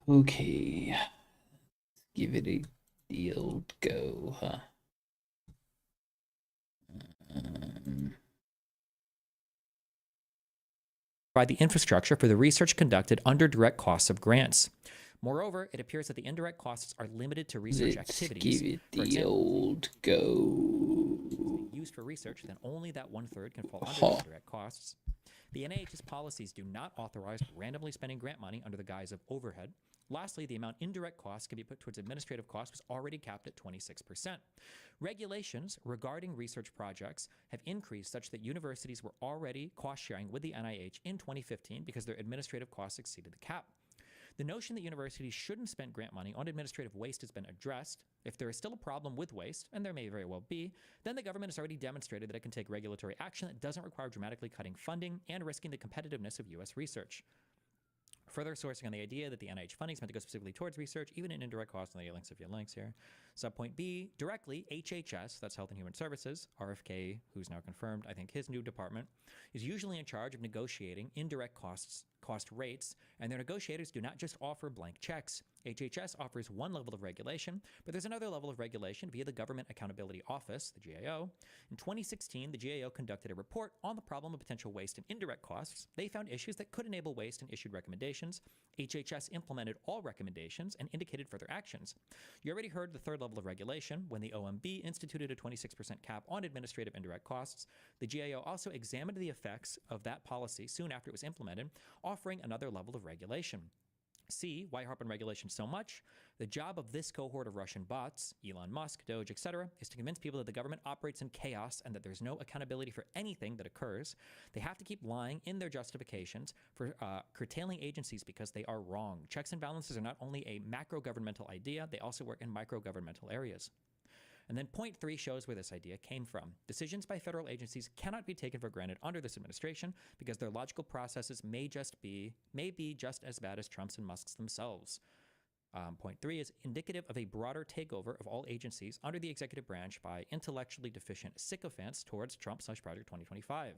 Okay, give it the old go, huh? Um, Provide the infrastructure for the research conducted under direct costs of grants. Moreover, it appears that the indirect costs are limited to research let's activities. give it For the example, old go. being used for research, then only that 1/3 can fall under the Huh. indirect costs. The NIH's policies do not authorize randomly spending grant money under the guise of overhead. Lastly, the amount indirect costs can be put towards administrative costs was already capped at 26%. Regulations regarding research projects have increased such that universities were already cost sharing with the NIH in 2015 because their administrative costs exceeded the cap. The notion that universities shouldn't spend grant money on administrative waste has been addressed. If there is still a problem with waste, and there may very well be, then the government has already demonstrated that it can take regulatory action that doesn't require dramatically cutting funding and risking the competitiveness of U.S. research. Further sourcing on the idea that the NIH funding is meant to go specifically towards research, even in indirect costs, and the links if you have links here. Subpoint B, directly, HHS, that's Health and Human Services, RFK, who's now confirmed, I think his new department, is usually in charge of negotiating indirect cost rates, and their negotiators do not just offer blank checks. HHS offers one level of regulation, but there's another level of regulation via the Government Accountability Office, the GAO. In 2016, the GAO conducted a report on the problem of potential waste and indirect costs. They found issues that could enable waste and issued recommendations. HHS implemented all recommendations and indicated further actions. You already heard the third level of regulation when the OMB instituted a 26% cap on administrative indirect costs. The GAO also examined the effects of that policy soon after it was implemented, offering another level of regulation. C, why harp on regulation so much? The job of this cohort of Russian bots, Elon Musk, Doge, etc., is to convince people that the government operates in chaos and that there's no accountability for anything that occurs. They have to keep lying in their justifications for curtailing agencies because they are wrong. Checks and balances are not only a macro-governmental idea, they also work in micro-governmental areas. And then point 3 shows where this idea came from. Decisions by federal agencies cannot be taken for granted under this administration because their logical processes may be just as bad as Trump's and Musk's themselves. Point 3 is indicative of a broader takeover of all agencies under the executive branch by intellectually deficient sycophants towards Trump/Project 2025.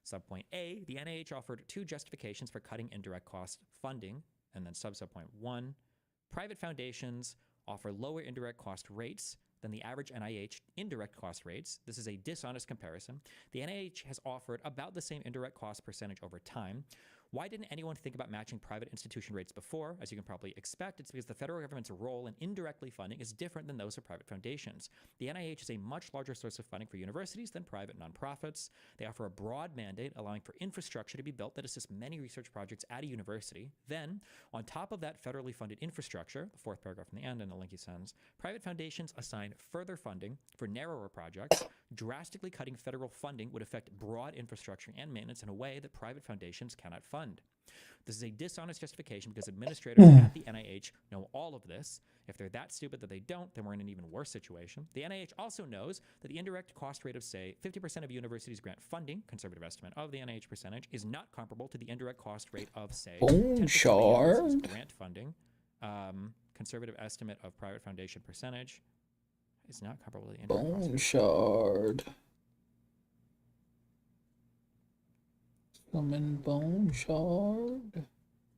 Subpoint A, the NIH offered 2 justifications for cutting indirect cost funding, and then subpoint 1, private foundations offer lower indirect cost rates than the average NIH indirect cost rates. This is a dishonest comparison. The NIH has offered about the same indirect cost percentage over time. Why didn't anyone think about matching private institution rates before? As you can probably expect, it's because the federal government's role in indirectly funding is different than those of private foundations. The NIH is a much larger source of funding for universities than private nonprofits. They offer a broad mandate allowing for infrastructure to be built that assists many research projects at a university. Then, on top of that federally funded infrastructure, the 4th paragraph in the end and the link he sends, private foundations assign further funding for narrower projects. Drastically cutting federal funding would affect broad infrastructure and maintenance in a way that private foundations cannot fund. This is a dishonest justification because administrators at the NIH know all of this. If they're that stupid that they don't, then we're in an even worse situation. The NIH also knows that the indirect cost rate of, say, 50% of universities' grant funding, conservative estimate of the NIH percentage, is not comparable to the indirect cost rate of, say, 10% of a university's Boneshard. grant funding. Conservative estimate of private foundation percentage is not comparable to the indirect cost rate. Boneshard. Coming Boneshard.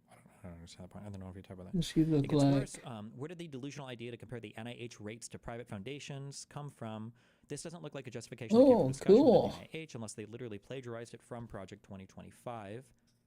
I don't understand that point. I don't know if you talk about that. What's he It look gets like? worse. Where did the delusional idea to compare the NIH rates to private foundations come from? This doesn't look like a justification that came from Oh, discussion cool. within the NIH unless they literally plagiarized it from Project 2025.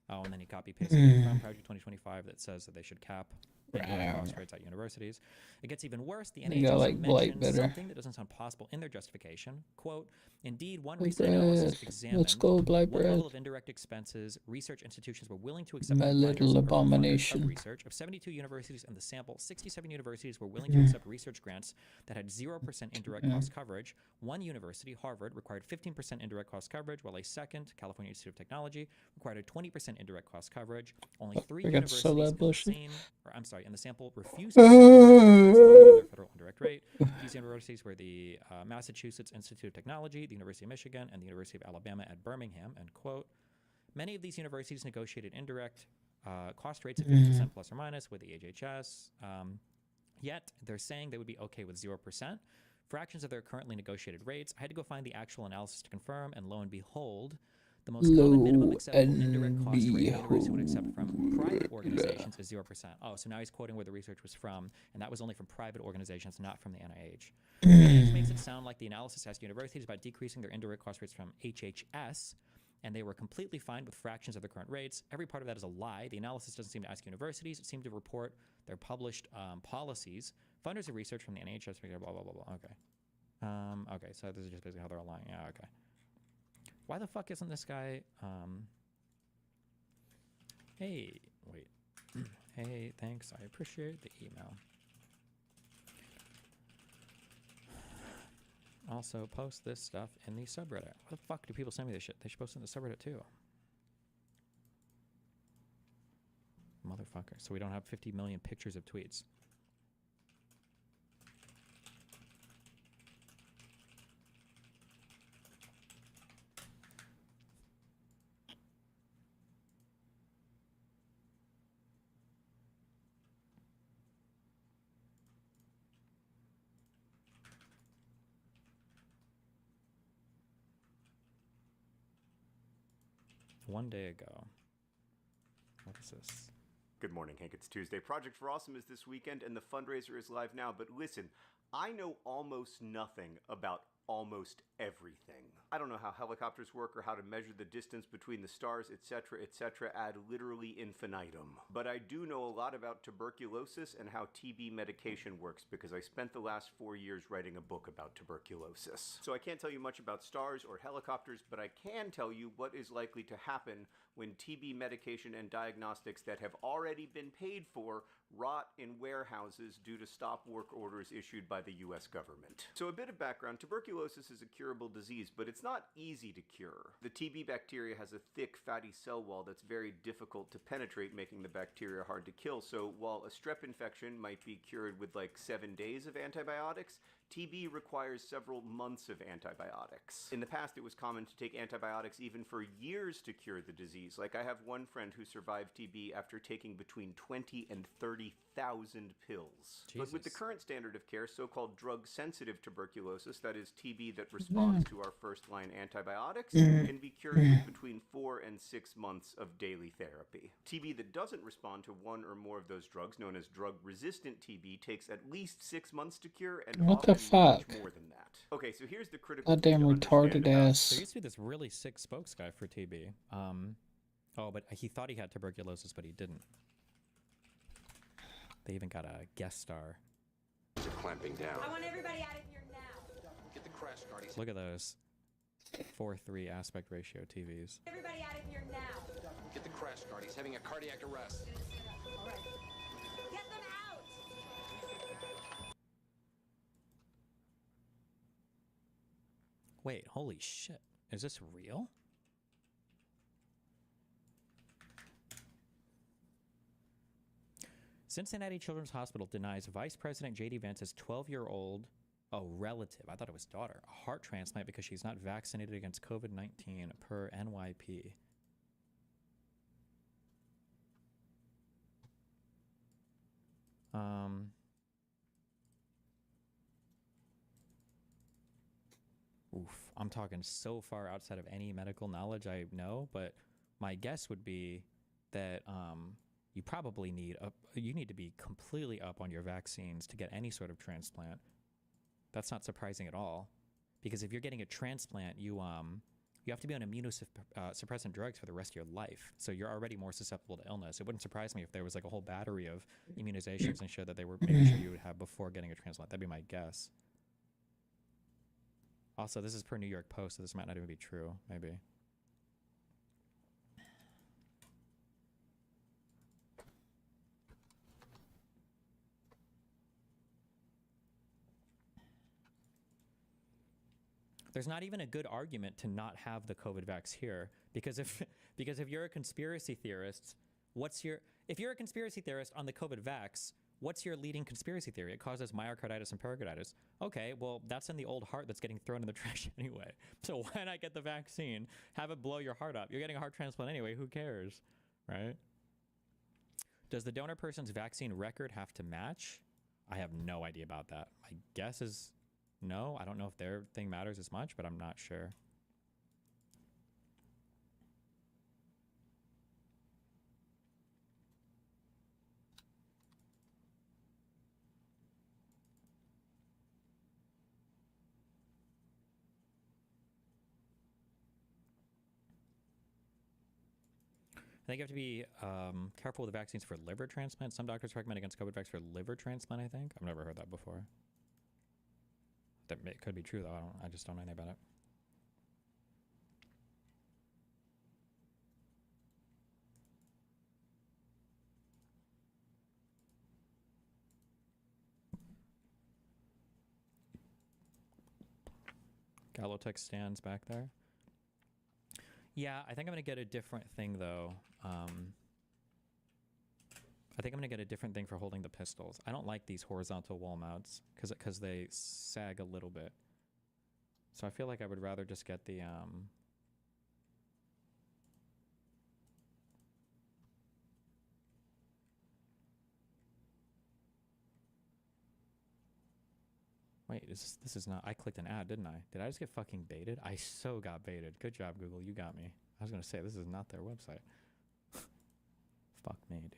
Oh, and then he copy-pasted it from Project 2025 that says that they should cap indirect cost rates at universities. It gets even worse. The They NIH got also like Blight mentions better. something that doesn't sound possible in their justification. Quote, indeed, one Blight recent analysis bread. Let's examined go, Blight what bread. level of indirect expenses research institutions were willing to accept My from funders little or funders of abomination. research. Of 72 universities in the sample, 67 universities were willing to accept research grants that had 0% indirect cost coverage. One university, Harvard, required 15% indirect cost coverage, while a second, California Institute of Technology, required a 20% indirect cost coverage. Only 3 I got to sell universities that in the sample refused to accept indirect costs lower than their federal indirect rate. These universities were the Massachusetts Institute of Technology, the University of Michigan, and the University of Alabama at Birmingham, end quote. Many of these universities negotiated indirect cost rates of 50% plus or minus with the HHS, yet they're saying they would be okay with 0%. Fractions of their currently negotiated rates. I had to go find the actual analysis to confirm, and lo and behold, The most common minimum Lo acceptable and indirect cost rate a university would accept from private behold. organizations is 0%. Oh, so now he's quoting where the research was from, and that was only from private organizations, not from the NIH. The NIH makes it sound like the analysis asked universities about decreasing their indirect cost rates from HHS, and they were completely fine with fractions of the current rates. Every part of that is a lie. The analysis doesn't seem to ask universities. It seemed to report their published policies. Funders of research from the NIH, blah, blah, blah, blah. Okay. Okay, so this is just basically how they're all lying. Yeah, okay. Why the fuck isn't this guy, hey, wait. Hey, thanks. I appreciate the email. Also, post this stuff in the subreddit. What the fuck do people send me this shit? They should post it in the subreddit too. Motherfucker. So we don't have 50 million pictures of tweets. One day ago. What is this? Good morning, Hank. It's Tuesday. Project for Awesome is this weekend, and the fundraiser is live now. But listen, I know almost nothing about almost everything. I don't know how helicopters work or how to measure the distance between the stars, etc., ad literally infinitum. But I do know a lot about tuberculosis and how TB medication works because I spent the last 4 years writing a book about tuberculosis. So I can't tell you much about stars or helicopters, but I can tell you what is likely to happen when TB medication and diagnostics that have already been paid for rot in warehouses due to stop work orders issued by the US government. So a bit of background, tuberculosis is a curable disease, but it's not easy to cure. The TB bacteria has a thick, fatty cell wall that's very difficult to penetrate, making the bacteria hard to kill. So while a strep infection might be cured with like 7 days of antibiotics, TB requires several months of antibiotics. In the past, it was common to take antibiotics even for years to cure the disease. Like I have one friend who survived TB after taking between 20 and 30,000 pills. Jesus. But with the current standard of care, so-called drug-sensitive tuberculosis, that is TB that responds to our first-line antibiotics, can be cured with between 4 and 6 months of daily therapy. TB that doesn't respond to one or more of those drugs, known as drug-resistant TB, takes at least 6 months to cure and What the often fuck? much more than that. Okay, so here's the critical Goddamn thing to understand retarded about ass. There used to be this really sick spokes guy for TB. Oh, but he thought he had tuberculosis, but he didn't. They even got a guest star. They're clamping down. I want everybody out of here now. Get the crash guardians. Look at those 4:3 aspect ratio TVs. Everybody out of here now. Get the crash guardians having a cardiac arrest. All right. Get them out. Wait, holy shit. Is this real? Cincinnati Children's Hospital denies Vice President J.D. Vance's 12-year-old, relative, I thought it was daughter, a heart transplant because she's not vaccinated against COVID-19 per NYP. Oof, I'm talking so far outside of any medical knowledge I know, but my guess would be that you probably need to be completely up on your vaccines to get any sort of transplant. That's not surprising at all, because if you're getting a transplant, you have to be on immunosuppressant drugs for the rest of your life, so you're already more susceptible to illness. It wouldn't surprise me if there was like a whole battery of immunizations and shit that they were making sure you would have before getting a transplant. That'd be my guess. Also, this is per New York Post, so this might not even be true, maybe. There's not even a good argument to not have the COVID vax here, because if you're a conspiracy theorist, if you're a conspiracy theorist on the COVID vax, what's your leading conspiracy theory? It causes myocarditis and pericarditis. Okay, well, that's in the old heart that's getting thrown in the trash anyway. So why not get the vaccine? Have it blow your heart up. You're getting a heart transplant anyway. Who cares, right? Does the donor person's vaccine record have to match? I have no idea about that. My guess is no. I don't know if their thing matters as much, but I'm not sure. think you have to be careful with the vaccines for liver transplant. Some doctors recommend against COVID vax for liver transplant, I think. I've never heard that before. That could be true, though. I just don't know anything about it. Galotech stands back there. Yeah, I think I'm going to get a different thing, though. I think I'm going to get a different thing for holding the pistols. I don't like these horizontal wall mounts because they sag a little bit. So I feel like I would rather just get the... Wait, this is not... I clicked an ad, didn't I? Did I just get fucking baited? I so got baited. Good job, Google. You got me. I was going to say, this is not their website. Fuck me, dude.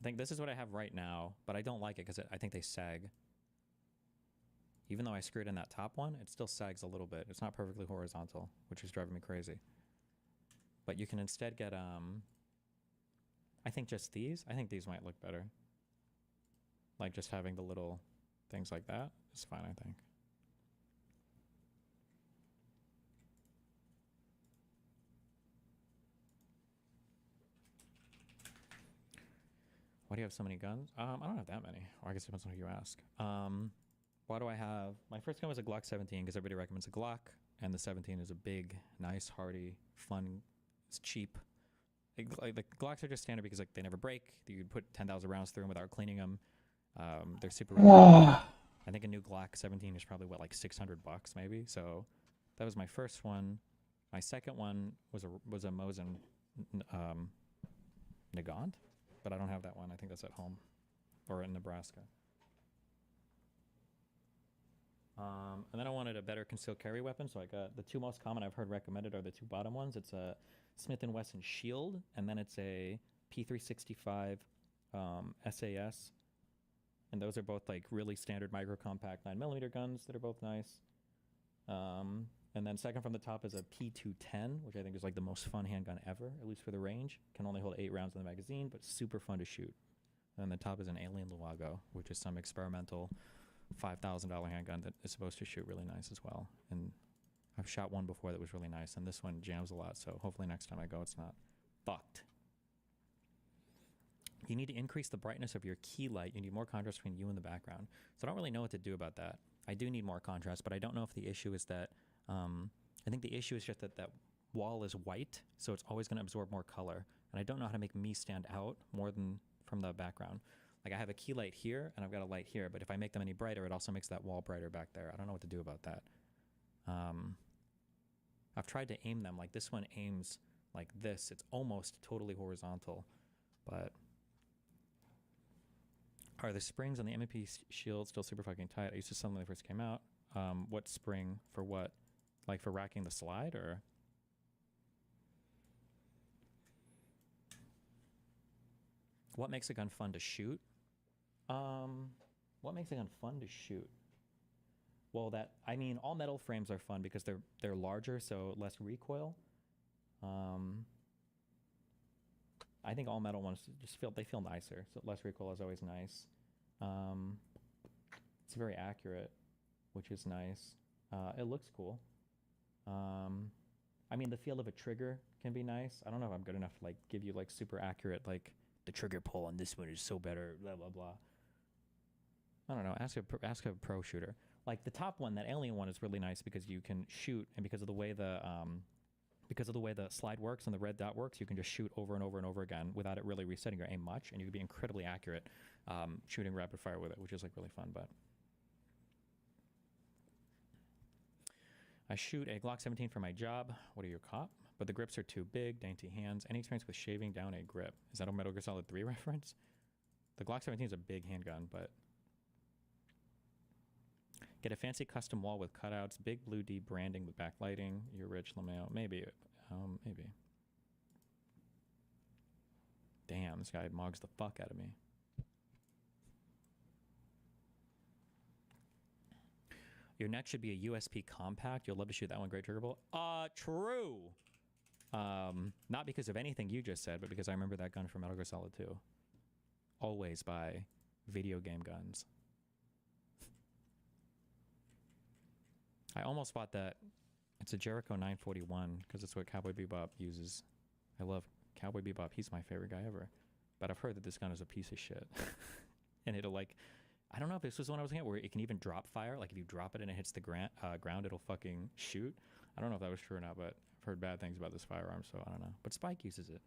I think this is what I have right now, but I don't like it because I think they sag. Even though I screwed in that top one, it still sags a little bit. It's not perfectly horizontal, which is driving me crazy. But you can instead get, I think just these. I think these might look better. Like just having the little things like that is fine, I think. Why do you have so many guns? I don't have that many. Or I guess it depends on who you ask. Why do I have... My first gun was a Glock 17 because everybody recommends a Glock. And the 17 is a big, nice, hardy, fun, it's cheap. Like, the Glocks are just standard because like they never break. You can put 10,000 rounds through them without cleaning them. They're super... I think a new Glock 17 is probably, what, like $600 maybe? So that was my first one. My second one was a Mosin Nagant. But I don't have that one. I think that's at home or in Nebraska. And then I wanted a better concealed carry weapon, so I got the two most common I've heard recommended are the two bottom ones. It's a Smith & Wesson Shield, and then it's a P365 SAS. And those are both like really standard micro compact 9mm guns that are both nice. And then second from the top is a P210, which I think is like the most fun handgun ever, at least for the range. Can only hold 8 rounds in the magazine, but super fun to shoot. And then the top is an Alien Luago, which is some experimental $5,000 handgun that is supposed to shoot really nice as well. And I've shot one before that was really nice, and this one jams a lot, so hopefully next time I go it's not fucked. You need to increase the brightness of your key light. You need more contrast between you and the background. So I don't really know what to do about that. I do need more contrast, but I don't know if the issue is that... I think the issue is just that wall is white, so it's always going to absorb more color. And I don't know how to make me stand out more than from the background. Like I have a key light here, and I've got a light here, but if I make them any brighter, it also makes that wall brighter back there. I don't know what to do about that. I've tried to aim them. Like this one aims like this. It's almost totally horizontal, but... Are the springs on the M&P shield still super fucking tight? I used to sell them when they first came out. What spring for what? Like for racking the slide, or? What makes a gun fun to shoot? What makes a gun fun to shoot? Well, I mean, all metal frames are fun because they're larger, so less recoil. I think all metal ones just feel nicer, so less recoil is always nice. It's very accurate, which is nice. It looks cool. I mean, the feel of a trigger can be nice. I don't know if I'm good enough to like give you like super accurate, like the trigger pull on this one is so better, blah blah blah. I don't know. Ask a pro shooter. Like the top one, that Alien one, is really nice because you can shoot, and because of the way the slide works and the red dot works, you can just shoot over and over and over again without it really resetting your aim much, and you can be incredibly accurate shooting rapid fire with it, which is like really fun. But I shoot a Glock 17 for my job. What are your cop? But the grips are too big, dainty hands. Any experience with shaving down a grip? Is that a Metal Gear Solid 3 reference? The Glock 17 is a big handgun, but... Get a fancy custom wall with cutouts, big blue D branding with backlighting. You're rich, LaMayo. Maybe. Maybe. Damn, this guy mogs the fuck out of me. Your neck should be a USP compact. You'll love to shoot that one. Great trigger pull. True. Not because of anything you just said, but because I remember that gun from Metal Gear Solid 2. Always buy video game guns. I almost bought that. It's a Jericho 941 because it's what Cowboy Bebop uses. I love Cowboy Bebop. He's my favorite guy ever. But I've heard that this gun is a piece of shit. And it'll like, I don't know if this was the one I was looking at where it can even drop fire. Like if you drop it and it hits the ground, it'll fucking shoot. I don't know if that was true or not, but I've heard bad things about this firearm, so I don't know. But Spike uses it.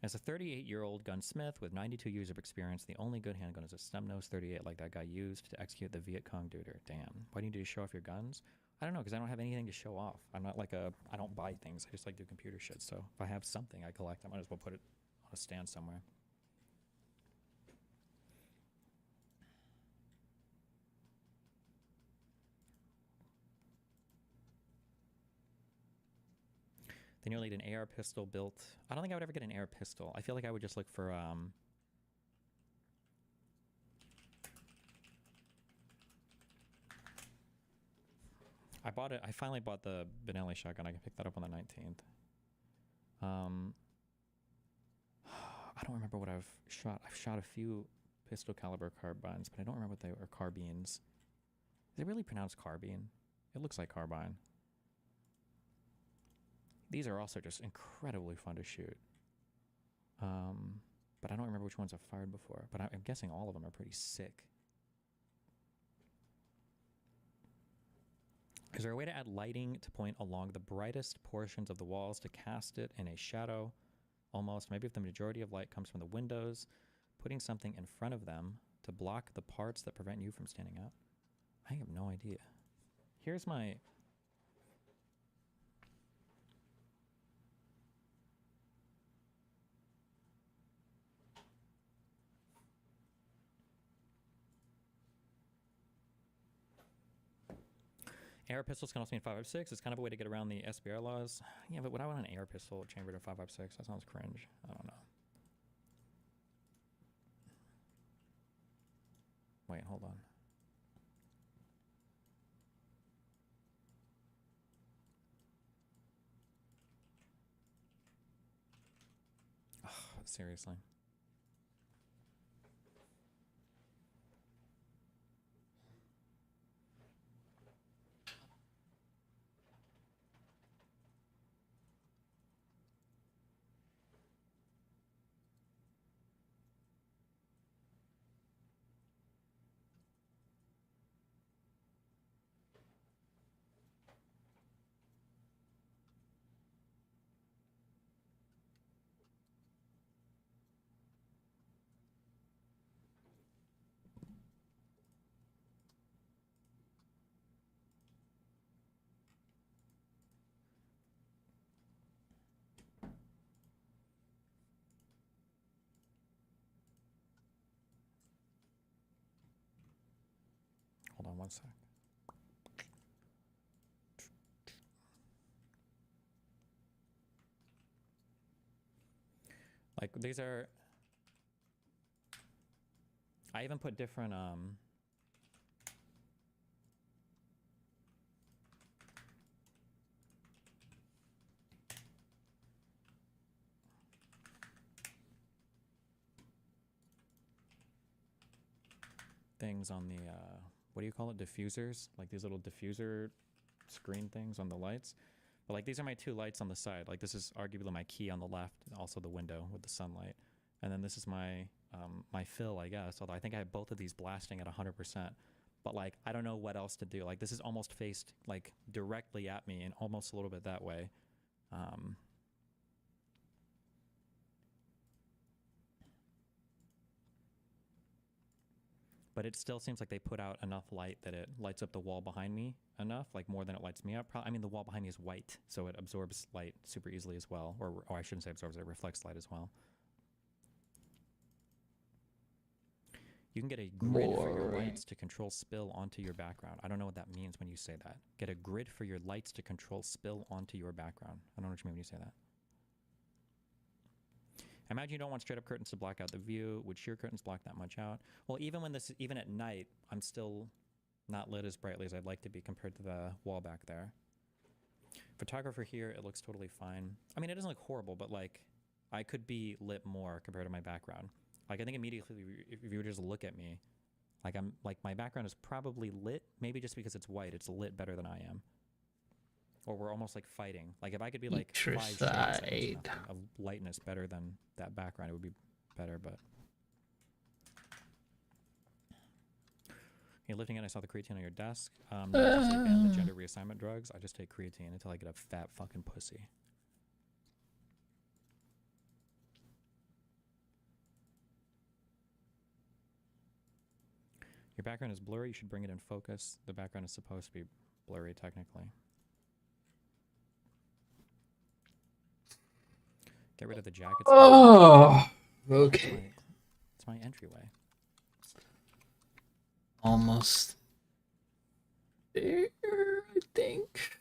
As a 38-year-old gunsmith with 92 years of experience, the only good handgun is a snub-nose 38 like that guy used to execute the Viet Cong duder. Damn. Why do you need to show off your guns? I don't know, because I don't have anything to show off. I'm not like I don't buy things. I just like do computer shit. So if I have something I collect, I might as well put it on a stand somewhere. Then you'll need an AR pistol built. I don't think I would ever get an AR pistol. I feel like I would just look for I bought it. I finally bought the Benelli shotgun. I can pick that up on the 19th. I don't remember what I've shot. I've shot a few pistol caliber carbines, but I don't remember what they were. Carbines. Is it really pronounced carbine? It looks like carbine. These are also just incredibly fun to shoot. But I don't remember which ones I've fired before. But I'm guessing all of them are pretty sick. Is there a way to add lighting to point along the brightest portions of the walls to cast it in a shadow? Almost. Maybe if the majority of light comes from the windows, putting something in front of them to block the parts that prevent you from standing out? I have no idea. Here's my... AR pistols can also mean 5.56. It's kind of a way to get around the SBR laws. Yeah, but would I want an AR pistol chambered in 5.56? That sounds cringe. I don't know. Wait, hold on. Oh, seriously. Hold on one sec. Like these are, I even put different things on the what do you call it, diffusers, like these little diffuser screen things on the lights. But like these are my two lights on the side. Like this is arguably my key on the left, also the window with the sunlight, and then this is my my fill, I guess, although I think I have both of these blasting at 100%. But like I don't know what else to do. Like this is almost faced like directly at me and almost a little bit that way. But it still seems like they put out enough light that it lights up the wall behind me enough, like more than it lights me up. I mean, the wall behind me is white, so it absorbs light super easily as well. Or I shouldn't say absorbs, it reflects light as well. You can get a grid for your Boring. lights to control spill onto your background. I don't know what that means when you say that. Get a grid for your lights to control spill onto your background. I don't know what you mean when you say that. I imagine you don't want straight up curtains to block out the view. Would sheer curtains block that much out? Well, even at night, I'm still not lit as brightly as I'd like to be compared to the wall back there. Photographer here, it looks totally fine. I mean, it doesn't look horrible, but like I could be lit more compared to my background. Like I think immediately if you were to just look at me, like my background is probably lit, maybe just because it's white, it's lit better than I am. Or we're almost like fighting. Like if I could be like 5 shades of lightness better than that background, it would be better, but you're lifting it, I saw the creatine on your desk. No, I say ban the gender reassignment drugs. I just take creatine until I get a fat fucking pussy. Your background is blurry. You should bring it in focus. The background is supposed to be blurry, technically. Get rid of the jackets. Oh, okay. It's my entryway. Almost there, I think.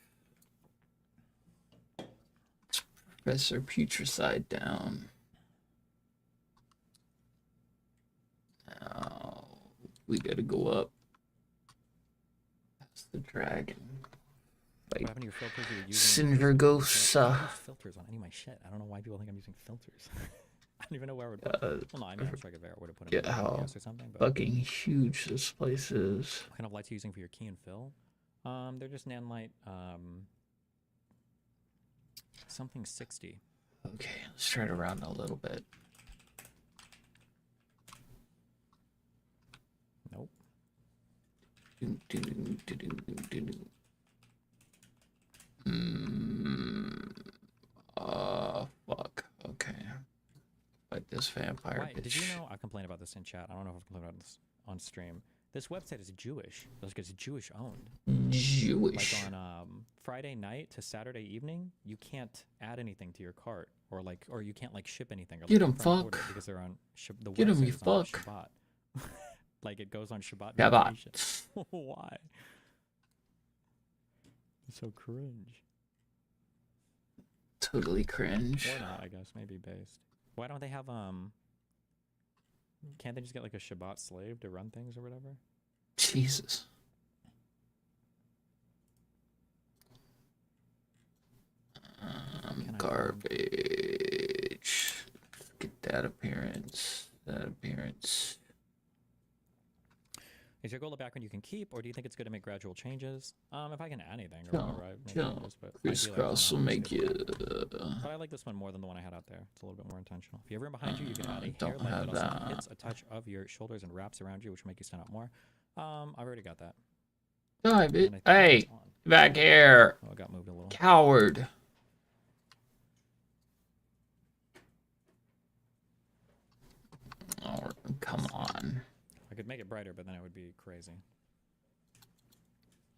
Let's Professor Putricide down. Now we gotta go up. That's the dragon. What Like happened to your filters you were using? Syndragosa. I don't use filters on any of my shit. I don't know why people think I'm using filters. I don't even know where I would put them. Well, no, I mean, I'm sure I could figure out where to put them. Get how or something, but fucking huge this place is. what kind of lights are you using for your key and fill? They're just Nanlite, something 60. Okay, let's try to round a little bit. Nope. Fuck. Okay. Like this vampire Why, bitch. did you know, I've complained about this in chat. I don't know if I've complained about this on stream. This website is Jewish. Like it's Jewish owned. Jewish. Like on Friday night to Saturday evening, you can't add anything to your cart, or you can't like ship anything. Or, Get like, 'em, confirm order fuck. because they're on the Get 'em, website you is on fuck. Shabbat. Like it goes on Shabbat. Shabbat. notification. Why? It's so cringe. Totally cringe. Or not, I guess. Maybe based. Why don't they have Can't they just get like a Shabbat slave to run things or whatever? Jesus. Garbage. Get that appearance. That appearance. Is your goal a background you can keep, or do you think it's good to make gradual changes? If I can add anything or Chill, whatever, I make chill. changes, but ideally I Crisscross will wanna make stay you. But I like this one more than the one I had out there. It's a little bit more intentional. If you have room behind you, you can add a Don't hairline have that also that. hits a touch of your shoulders and wraps around you, which will make you stand out more. I've already got that. Dive it. And I think Hey, it's on. back here. Oh, it got moved a little. Coward. Oh, come on. I could make it brighter, but then it would be crazy.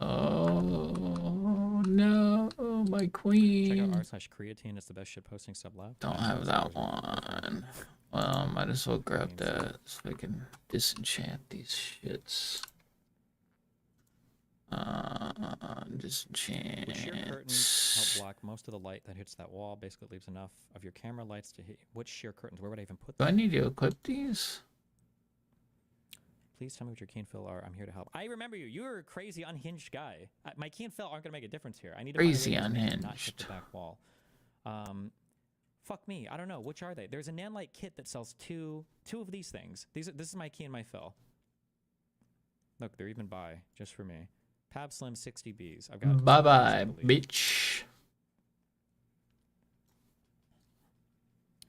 Oh no, my Check out queen. r/creatine. It's the best shit posting sub lab. Don't have that one. Well, might as well grab that so I can disenchant these shits. Disenchant. Would sheer curtains help block most of the light that hits that wall? Basically, it leaves enough of your camera lights to hit. Which sheer curtains? Where would I even put Do I them? need to equip these? Please tell me what your key and fill are. I'm here to help. I remember you. You're a crazy unhinged guy. My key and fill aren't gonna make a difference here. I need to Crazy find a way to make it not hit the unhinged. back wall. Fuck me. I don't know. Which are they? There's a Nanlite kit that sells two of these things. This is my key and my fill. Look, they're even by just for me. Pab Slim 60Bs. I've got. Bye bye, I believe. bitch.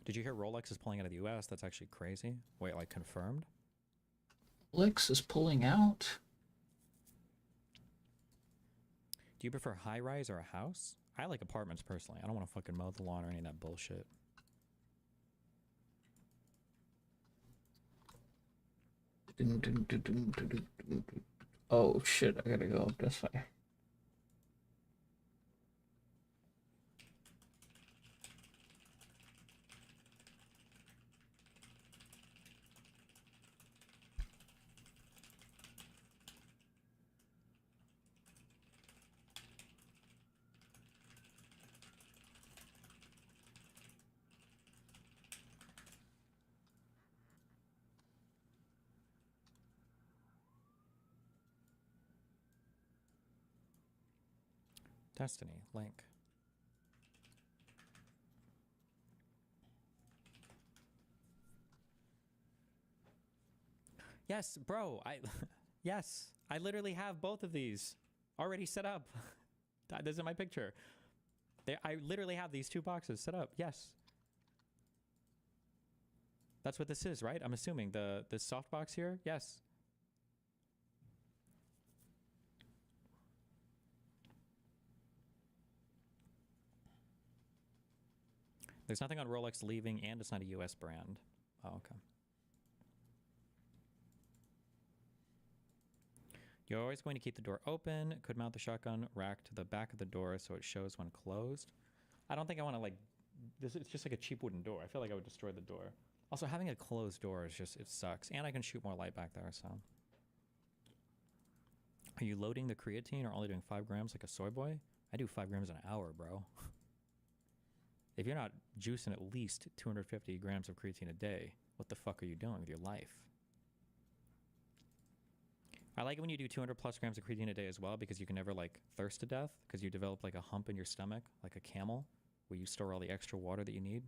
Did you hear Rolex is pulling out of the U.S.? That's actually crazy. Wait, like confirmed? Lex is pulling out. Do you prefer high rise or a house? I like apartments personally. I don't want to fucking mow the lawn or any of that bullshit. Oh shit, I gotta go up this way. Destiny link. Yes, bro. Yes, I literally have both of these already set up. This is my picture. I literally have these 2 boxes set up. Yes. That's what this is, right? I'm assuming the soft box here. Yes. There's nothing on Rolex leaving, and it's not a US brand. Oh, okay. You're always going to keep the door open. Could mount the shotgun rack to the back of the door so it shows when closed. I don't think I want to, like, this. It's just like a cheap wooden door. I feel like I would destroy the door. Also, having a closed door is just, it sucks. And I can shoot more light back there, so. Are you loading the creatine or only doing 5 grams like a soy boy? I do 5 grams an hour, bro. If you're not juicing at least 250 grams of creatine a day, what the fuck are you doing with your life? I like it when you do 200 plus grams of creatine a day as well, because you can never like thirst to death, because you develop like a hump in your stomach, like a camel, where you store all the extra water that you need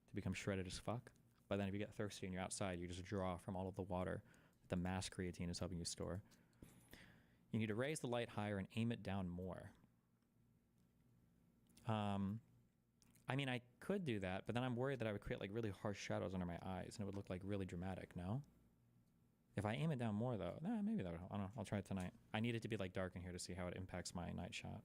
to become shredded as fuck. But then if you get thirsty and you're outside, you just draw from all of the water that the mass creatine is helping you store. You need to raise the light higher and aim it down more. I mean, I could do that, but then I'm worried that I would create like really harsh shadows under my eyes and it would look like really dramatic, no? If I aim it down more though, maybe that would help. I don't know, I'll try it tonight. I need it to be like dark in here to see how it impacts my night shot.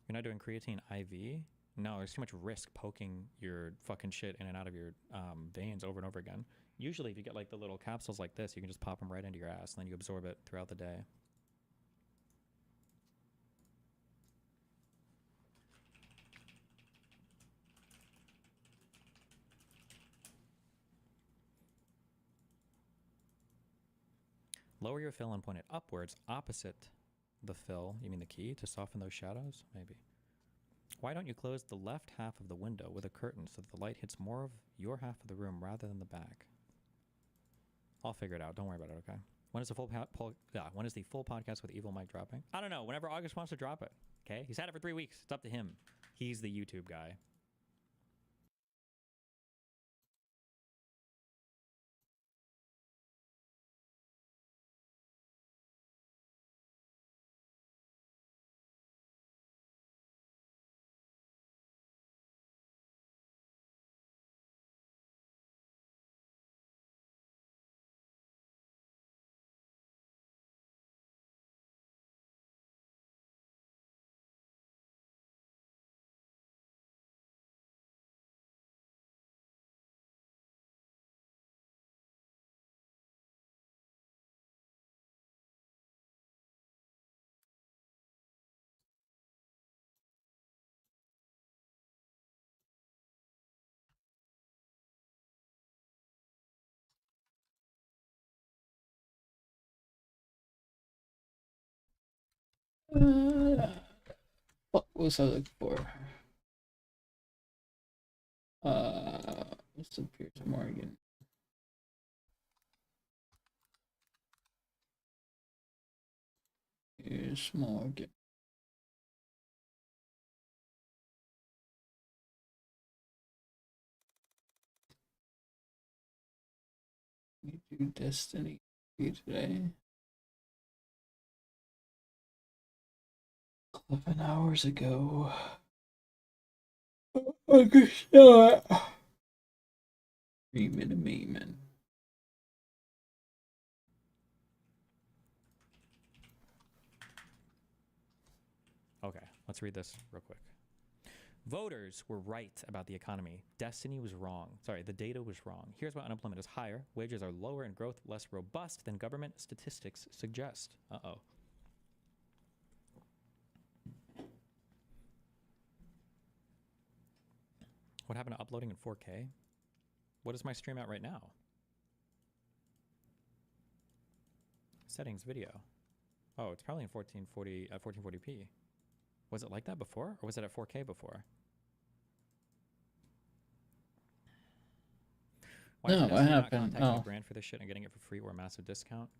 You're not doing creatine IV? No, there's too much risk poking your fucking shit in and out of your veins over and over again. Usually if you get like the little capsules like this, you can just pop them right into your ass and then you absorb it throughout the day. Lower your fill and point it upwards, opposite the fill, you mean the key, to soften those shadows? Maybe. Why don't you close the left half of the window with a curtain so that the light hits more of your half of the room rather than the back? I'll figure it out. Don't worry about it, okay? When is the full when is the full podcast with Evil Mike dropping? I don't know. Whenever August wants to drop it, okay? He's had it for 3 weeks. It's up to him. He's the YouTube guy. What was I looking for? What's the Piers Morgan? Piers Morgan. We do Destiny today. 11 hours ago. I could show it. 3-minute movement. Okay, let's read this real quick. Voters were right about the economy. Destiny was wrong. Sorry, the data was wrong. Here's why unemployment is higher, wages are lower, and growth less robust than government statistics suggest. Uh-oh. What happened to uploading in 4K? What is my stream at right now? Settings, video. Oh, it's probably in 1440p. Was it like that before, or was it at 4K before? Why is No, it what not happened? contacting a Oh, brand for this shit and getting it for free or a massive discount?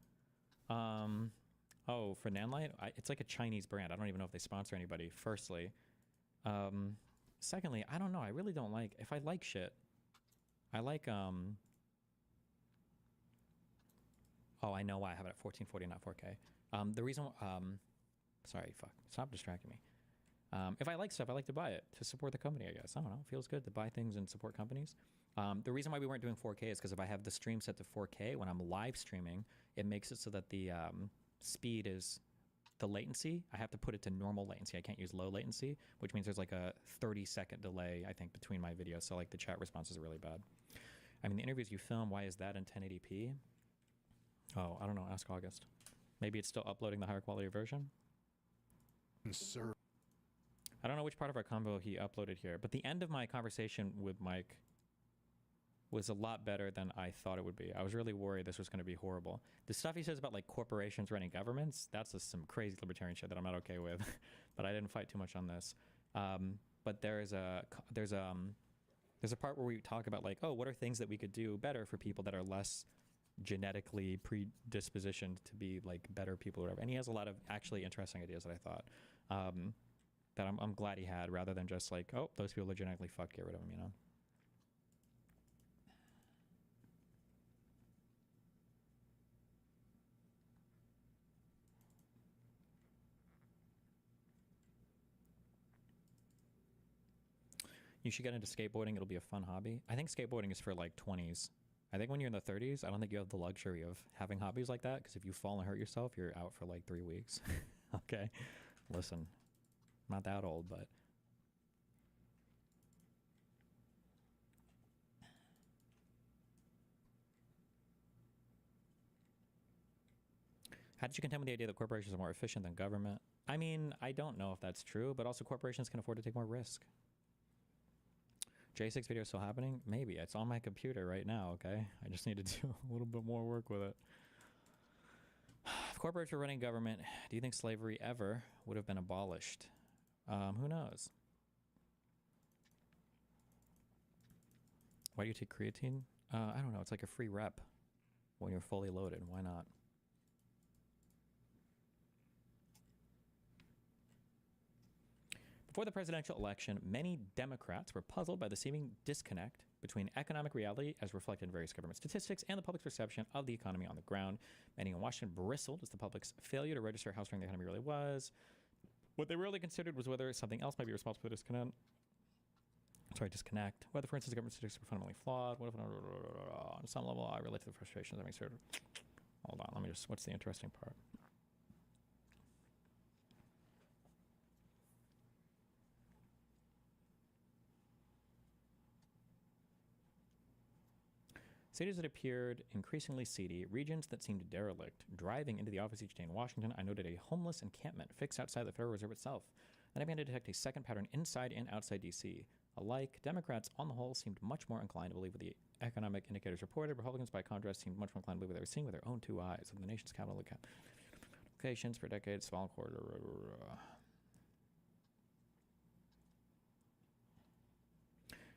Oh, for Nanlite, it's like a Chinese brand. I don't even know if they sponsor anybody. Firstly, secondly, I don't know. I really don't like. If I like shit, I like Oh, I know why I have it at 1440, not 4K. The reason, sorry, fuck, stop distracting me. If I like stuff, I like to buy it to support the company, I guess. I don't know. It feels good to buy things and support companies. The reason why we weren't doing 4K is because if I have the stream set to 4K, when I'm live streaming, it makes it so that the speed is the latency. I have to put it to normal latency. I can't use low latency, which means there's like a 30-second delay, I think, between my videos. So like the chat responses are really bad. I mean, the interviews you film, why is that in 1080p? Oh, I don't know. Ask August. Maybe it's still uploading the higher quality version? Sir. I don't know which part of our combo he uploaded here, but the end of my conversation with Mike was a lot better than I thought it would be. I was really worried this was going to be horrible. The stuff he says about like corporations running governments, that's just some crazy libertarian shit that I'm not okay with. But I didn't fight too much on this. But there's a part where we talk about like, oh, what are things that we could do better for people that are less genetically predispositioned to be like better people or whatever. And he has a lot of actually interesting ideas that I thought that I'm glad he had, rather than just like, oh, those people are genetically fucked, get rid of them, you know. You should get into skateboarding. It'll be a fun hobby. I think skateboarding is for like 20s. I think when you're in the 30s, I don't think you have the luxury of having hobbies like that, because if you fall and hurt yourself, you're out for like 3 weeks. Okay? Listen, I'm not that old, but... How did you contend with the idea that corporations are more efficient than government? I mean, I don't know if that's true, but also corporations can afford to take more risk. J6 video still happening? Maybe. It's on my computer right now, okay? I just need to do a little bit more work with it. If corporations were running government, do you think slavery ever would have been abolished? Who knows? Why do you take creatine? I don't know. It's like a free rep when you're fully loaded. Why not? Before the presidential election, many Democrats were puzzled by the seeming disconnect between economic reality as reflected in various government statistics and the public's perception of the economy on the ground. Many in Washington bristled as the public's failure to register how strong the economy really was. What they really considered was whether something else might be responsible for the disconnect. Whether, for instance, government statistics were fundamentally flawed. What if, on some level, I relate to the frustrations that makes sure. Hold on, let me just, what's the interesting part? Cities that appeared increasingly seedy, regions that seemed derelict. Driving into the office each day in Washington, I noted a homeless encampment fixed outside the Federal Reserve itself. Then I began to detect a second pattern inside and outside D.C. Alike, Democrats, on the whole, seemed much more inclined to believe what the economic indicators reported. Republicans, by contrast, seemed much more inclined to believe what they were seeing with their own two eyes. Of the nation's capital locations for decades, small quarter.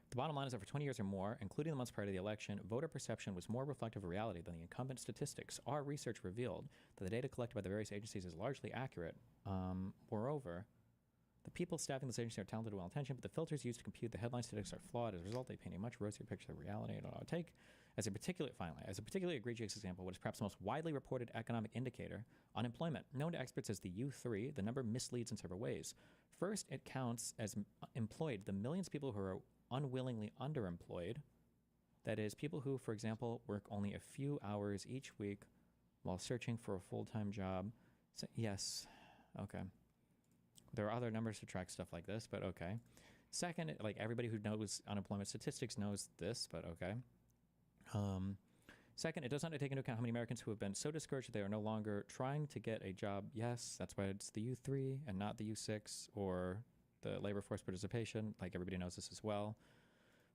The bottom line is that for 20 years or more, including the months prior to the election, voter perception was more reflective of reality than the incumbent statistics. Our research revealed that the data collected by the various agencies is largely accurate. Moreover, the people staffing this agency are talented and well-intentioned, but the filters used to compute the headline statistics are flawed. As a result, they paint a much rosier picture of reality. Take as a particularly egregious example, what is perhaps the most widely reported economic indicator, unemployment. Known to experts as the U3, the number misleads in several ways. First, it counts as employed the millions of people who are unwillingly underemployed. That is, people who, for example, work only a few hours each week while searching for a full-time job. So, yes, okay. There are other numbers to track stuff like this, but okay. Second, like everybody who knows unemployment statistics knows this, but okay. Second, it does not take into account how many Americans who have been so discouraged that they are no longer trying to get a job. Yes, that's why it's the U3 and not the U6 or the labor force participation. Like everybody knows this as well.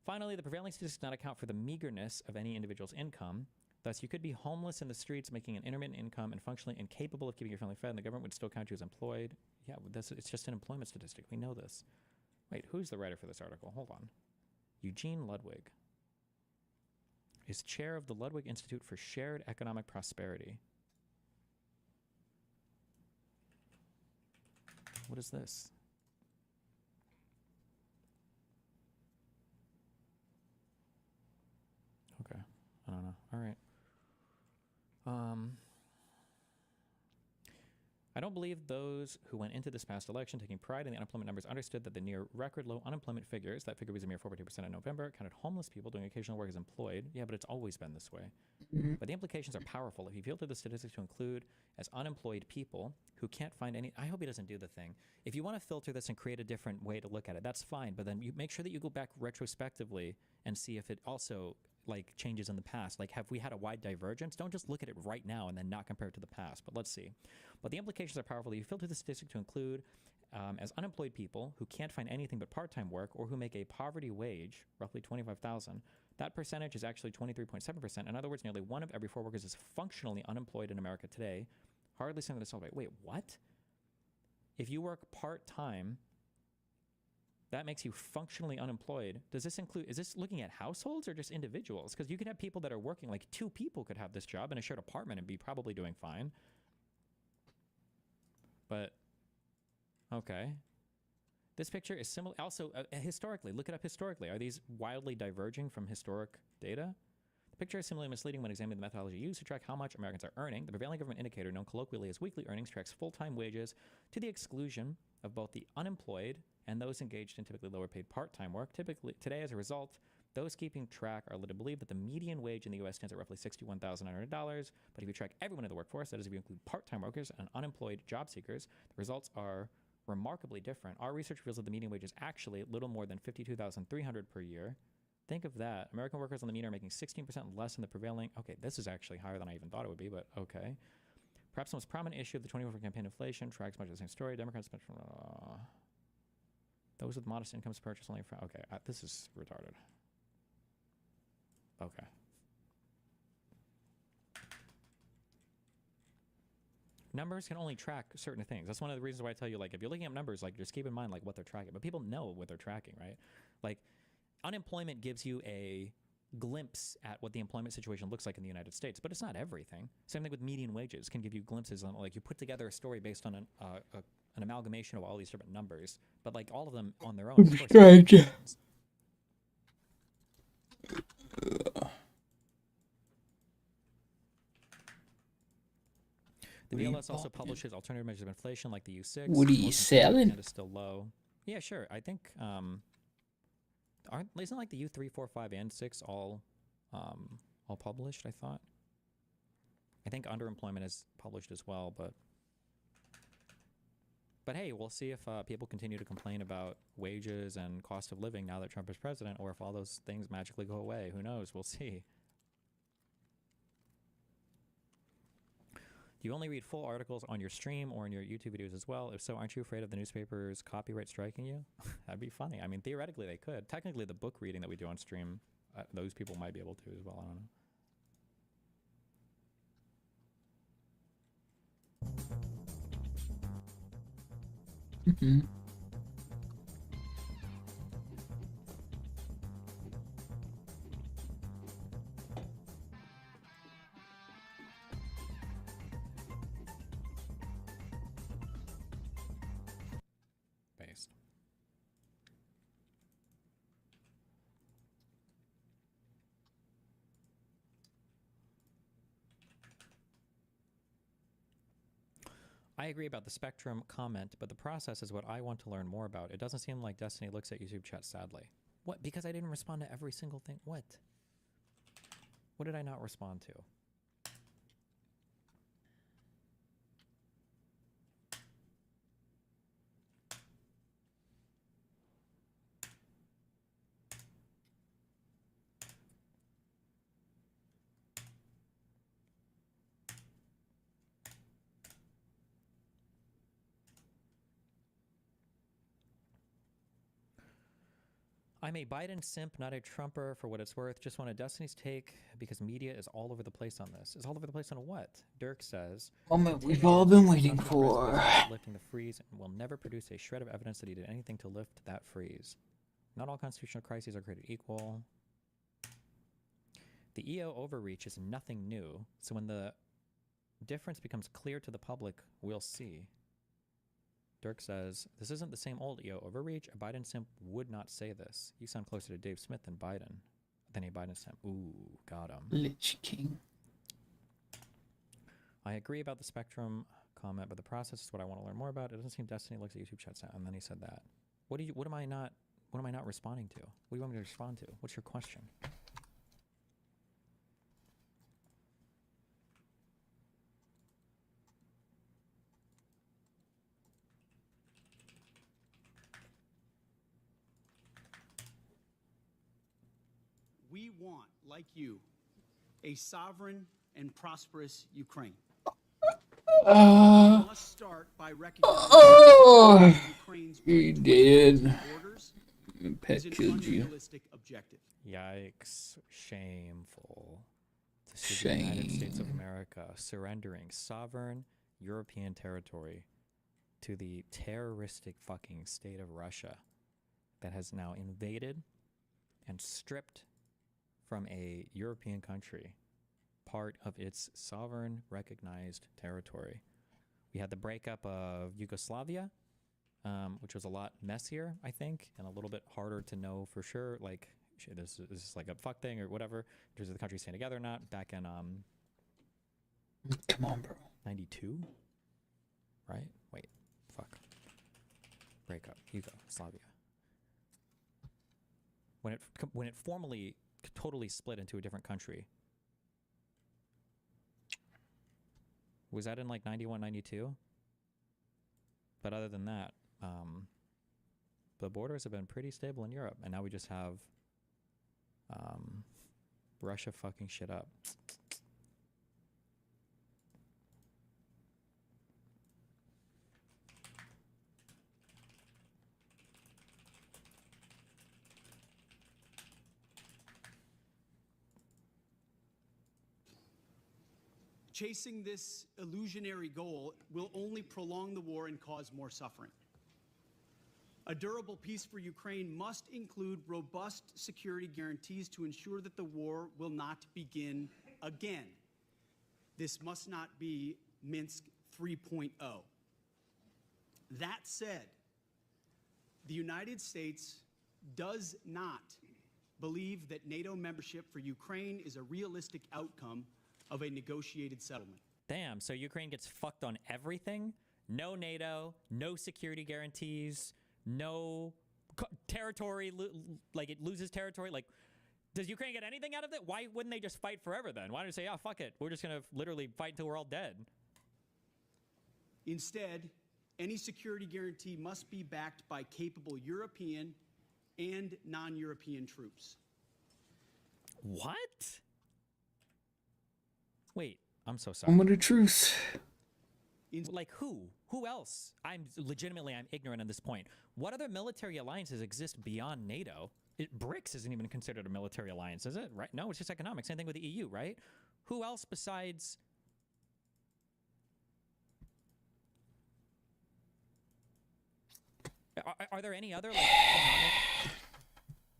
Finally, the prevailing statistics do not account for the meagerness of any individual's income. Thus, you could be homeless in the streets, making an intermittent income and functionally incapable of keeping your family fed, and the government would still count you as employed. Yeah, it's just an employment statistic. We know this. Wait, who's the writer for this article? Hold on. Eugene Ludwig is chair of the Ludwig Institute for Shared Economic Prosperity. What is this? Okay, I don't know. All right. I don't believe those who went into this past election taking pride in the unemployment numbers understood that the near record low unemployment figures, that figure was a mere 4.2% in November, counted homeless people doing occasional work as employed. Yeah, but it's always been this way. But the implications are powerful. If you filter the statistics to include as unemployed people who can't find any, I hope he doesn't do the thing. If you want to filter this and create a different way to look at it, that's fine. But then you make sure that you go back retrospectively and see if it also like changes in the past. Like, have we had a wide divergence? Don't just look at it right now and then not compare it to the past. But let's see. But the implications are powerful. You filter the statistic to include as unemployed people who can't find anything but part-time work or who make a poverty wage, roughly $25,000. That percentage is actually 23.7%. In other words, nearly 1 of every 4 workers is functionally unemployed in America today. Hardly something to celebrate. Wait, what? If you work part-time, that makes you functionally unemployed. Does this include, is this looking at households or just individuals? Because you could have people that are working, like 2 people could have this job in a shared apartment and be probably doing fine. But, okay. This picture is similar, also historically, look it up historically. Are these wildly diverging from historic data? The picture is similarly misleading when examining the methodology used to track how much Americans are earning. The prevailing government indicator, known colloquially as weekly earnings, tracks full-time wages to the exclusion of both the unemployed and those engaged in typically lower paid part-time work. Typically, today, as a result, those keeping track are led to believe that the median wage in the U.S. stands at roughly $61,900. But if you track everyone in the workforce, that is, if you include part-time workers and unemployed job seekers, the results are remarkably different. Our research reveals that the median wage is actually little more than $52,300 per year. Think of that. American workers on the median are making 16% less than the prevailing. Okay, this is actually higher than I even thought it would be, but okay. Perhaps the most prominent issue of the 2024 campaign, inflation, tracks much of the same story. Democrats, those with modest incomes purchase only for, okay, this is retarded. Okay. Numbers can only track certain things. That's one of the reasons why I tell you, like, if you're looking at numbers, like, just keep in mind, like, what they're tracking. But people know what they're tracking, right? Like, unemployment gives you a glimpse at what the employment situation looks like in the United States, but it's not everything. Same thing with median wages can give you glimpses on, like, you put together a story based on an amalgamation of all these different numbers, but, like, all of them on their own. Of course, the BLS also publishes alternative measures of inflation like the U6. What are you selling? And is still low. Yeah, sure. I think isn't like the U3, 4, 5, and 6 all published? I thought. I think underemployment is published as well, but hey, we'll see if people continue to complain about wages and cost of living now that Trump is president, or if all those things magically go away. Who knows? We'll see. Do you only read full articles on your stream or in your YouTube videos as well? If so, aren't you afraid of the newspaper's copyright striking you? That'd be funny. I mean, theoretically they could. Technically, the book reading that we do on stream, those people might be able to as well. I don't know. Mm-hmm. Based. I agree about the spectrum comment, but the process is what I want to learn more about. It doesn't seem like Destiny looks at YouTube chat, sadly. What? Because I didn't respond to every single thing? What? What did I not respond to? I'm a Biden simp, not a Trumper for what it's worth. Just wanted Destiny's take because media is all over the place on this. Is all over the place on what? Dirk says. Moment "The we've take all is, been Trump's waiting president for. is lifting the freeze and will never produce a shred of evidence that he did anything to lift that freeze. Not all constitutional crises are created equal. The EO overreach is nothing new, so when the difference becomes clear to the public, we'll see." Dirk says, "This isn't the same old EO overreach. A Biden simp would not say this. You sound closer to Dave Smith than Biden. Than a Biden simp." Ooh, got him. Lich King. "I agree about the spectrum comment, but the process is what I want to learn more about. It doesn't seem Destiny looks at YouTube chats now." And then he said that. What am I not responding to? What do you want me to respond to? What's your question? We want, like you, a sovereign and prosperous Ukraine. We must start by recognizing Ukraine's You did. borders Pet is an killed you. unrealistic objective. Yikes. Shameful. To see the United States of America surrendering sovereign European territory to the terroristic fucking state of Russia that has now invaded and stripped from a European country part of its sovereign recognized territory. We had the breakup of Yugoslavia, which was a lot messier, I think, and a little bit harder to know for sure. Like, shit, is this like a fuck thing or whatever? In terms of the countries staying together or not? Back in Come on, bro. 92, right? Wait, fuck. Breakup, Yugoslavia. When it formally totally split into a different country. Was that in like 91, 92? But other than that, the borders have been pretty stable in Europe, and now we just have Russia fucking shit up. Chasing this illusionary goal will only prolong the war and cause more suffering. A durable peace for Ukraine must include robust security guarantees to ensure that the war will not begin again. This must not be Minsk 3.0. That said, the United States does not believe that NATO membership for Ukraine is a realistic outcome of a negotiated settlement. Damn, so Ukraine gets fucked on everything? No NATO, no security guarantees, no territory, like it loses territory. Like, does Ukraine get anything out of it? Why wouldn't they just fight forever then? Why don't they say, oh, fuck it, we're just gonna literally fight until we're all dead? Instead, any security guarantee must be backed by capable European and non-European troops. What? Wait, I'm so sorry. Moment of truth. Like who? Who else? I'm ignorant on this point. What other military alliances exist beyond NATO? BRICS isn't even considered a military alliance, is it? Right? No, it's just economic. Same thing with the EU, right? Who else besides... Are there any other like economic...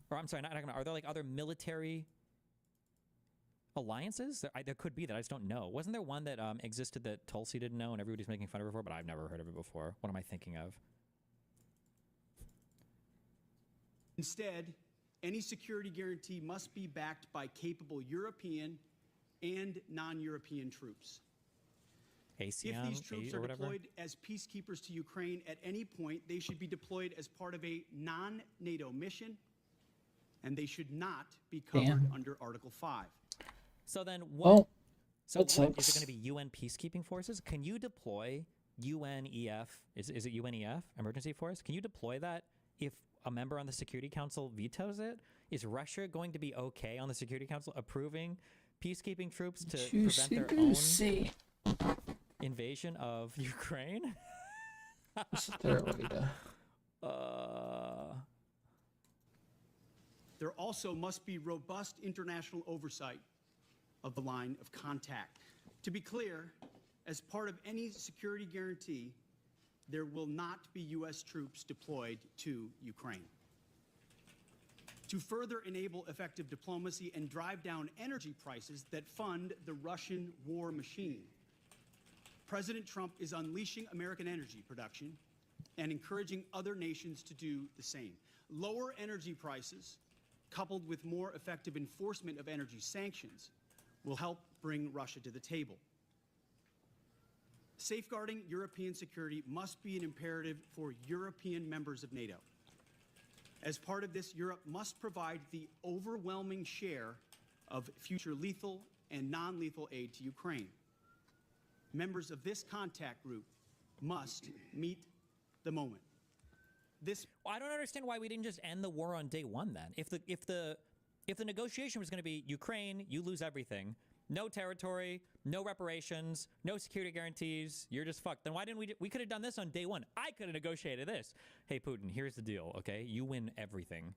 Or I'm sorry, not economic. Are there like other military alliances? There could be that I just don't know. Wasn't there one that existed that Tulsi didn't know and everybody's making fun of her for, but I've never heard of it before? What am I thinking of? Instead, any security guarantee must be backed by capable European and non-European troops. ASEAN, If these troops or are whatever? deployed as peacekeepers to Ukraine at any point, they should be deployed as part of a non-NATO mission, and they should not be covered under Article 5. So then what? Well, so that what, is it sucks. going to be UN peacekeeping forces? Can you deploy UNEF? Is it UNEF, emergency force? Can you deploy that if a member on the Security Council vetoes it? Is Russia going to be okay on the Security Council approving peacekeeping troops to prevent their own invasion of Ukraine? Is there a way to... There also must be robust international oversight of the line of contact. To be clear, as part of any security guarantee, there will not be U.S. troops deployed to Ukraine. To further enable effective diplomacy and drive down energy prices that fund the Russian war machine, President Trump is unleashing American energy production and encouraging other nations to do the same. Lower energy prices, coupled with more effective enforcement of energy sanctions, will help bring Russia to the table. Safeguarding European security must be an imperative for European members of NATO. As part of this, Europe must provide the overwhelming share of future lethal and non-lethal aid to Ukraine. Members of this contact group must meet the moment. Well, I don't understand why we didn't just end the war on day one then. If the negotiation was going to be Ukraine, you lose everything, no territory, no reparations, no security guarantees, you're just fucked. Then why didn't we could have done this on day one. I could have negotiated this. Hey Putin, here's the deal, okay? You win everything.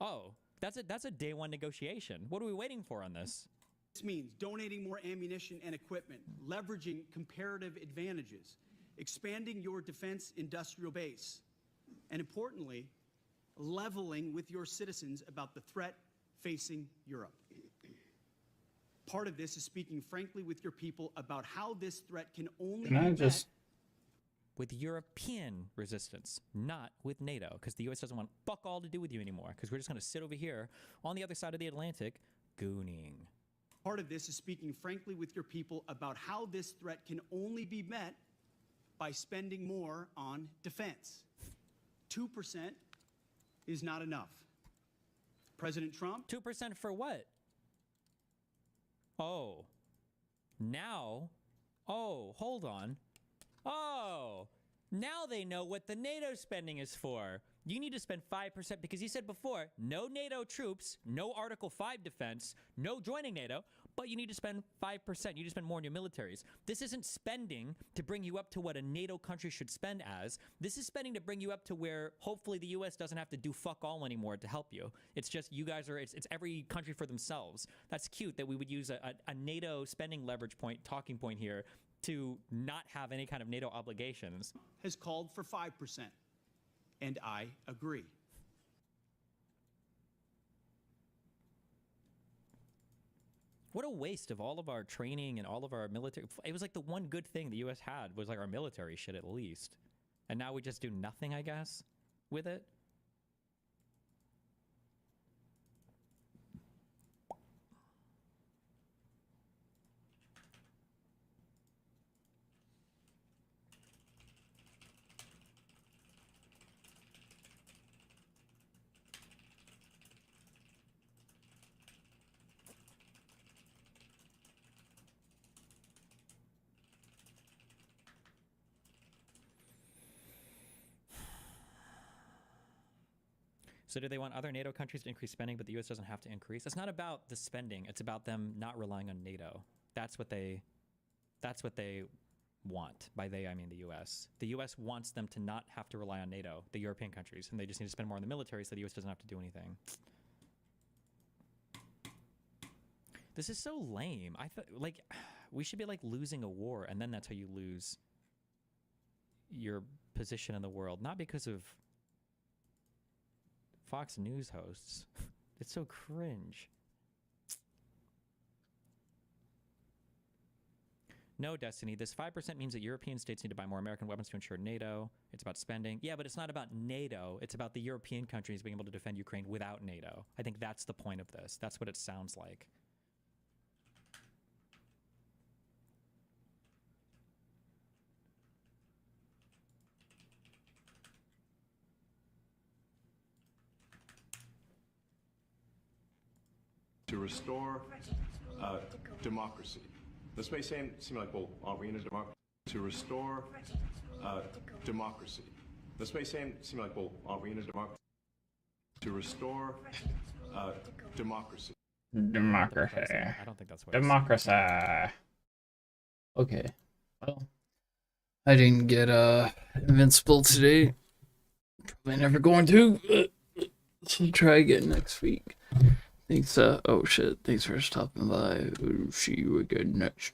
Oh, that's a day one negotiation. What are we waiting for on this? This means donating more ammunition and equipment, leveraging comparative advantages, expanding your defense industrial base, and importantly, leveling with your citizens about the threat facing Europe. Part of this is speaking frankly with your people about how this threat can only be met with European resistance, not with NATO, because the U.S. doesn't want fuck all to do with you anymore, because we're just going to sit over here on the other side of the Atlantic gooning. Part of this is speaking frankly with your people about how this threat can only be met by spending more on defense. 2% is not enough. President Trump? 2% for what? Oh. Now? Oh, hold on. Oh. Now they know what the NATO spending is for. You need to spend 5% because you said before, no NATO troops, no Article 5 defense, no joining NATO, but you need to spend 5%. You need to spend more on your militaries. This isn't spending to bring you up to what a NATO country should spend as. This is spending to bring you up to where hopefully the US doesn't have to do fuck all anymore to help you. It's just you guys are, it's every country for themselves. That's cute that we would use a NATO spending leverage point, talking point here to not have any kind of NATO obligations. Has called for 5%. And I agree. What a waste of all of our training and all of our military. It was like the one good thing the U.S. had was like our military shit at least. And now we just do nothing, I guess, with it. So do they want other NATO countries to increase spending, but the U.S. doesn't have to increase? It's not about the spending. It's about them not relying on NATO. That's what they want. By they, I mean the U.S. The U.S. wants them to not have to rely on NATO, the European countries, and they just need to spend more on the military so the U.S. doesn't have to do anything. This is so lame. I thought, like, we should be like losing a war, and then that's how you lose your position in the world. Not because of Fox News hosts. It's so cringe. No, Destiny, this 5% means that European states need to buy more American weapons to ensure NATO. It's about spending. Yeah, but it's not about NATO. It's about the European countries being able to defend Ukraine without NATO. I think that's the point of this. That's what it sounds like. To restore democracy. This may seem like, well, are we in a democracy? To restore democracy. This may seem like, well, are we in a democracy? To restore democracy. Democracy. I don't think that's what Democracy. Okay. Well, I didn't get invincible today. Probably never going to. try again next week. Thanks, oh shit, thanks for stopping by. We'll see you again next time.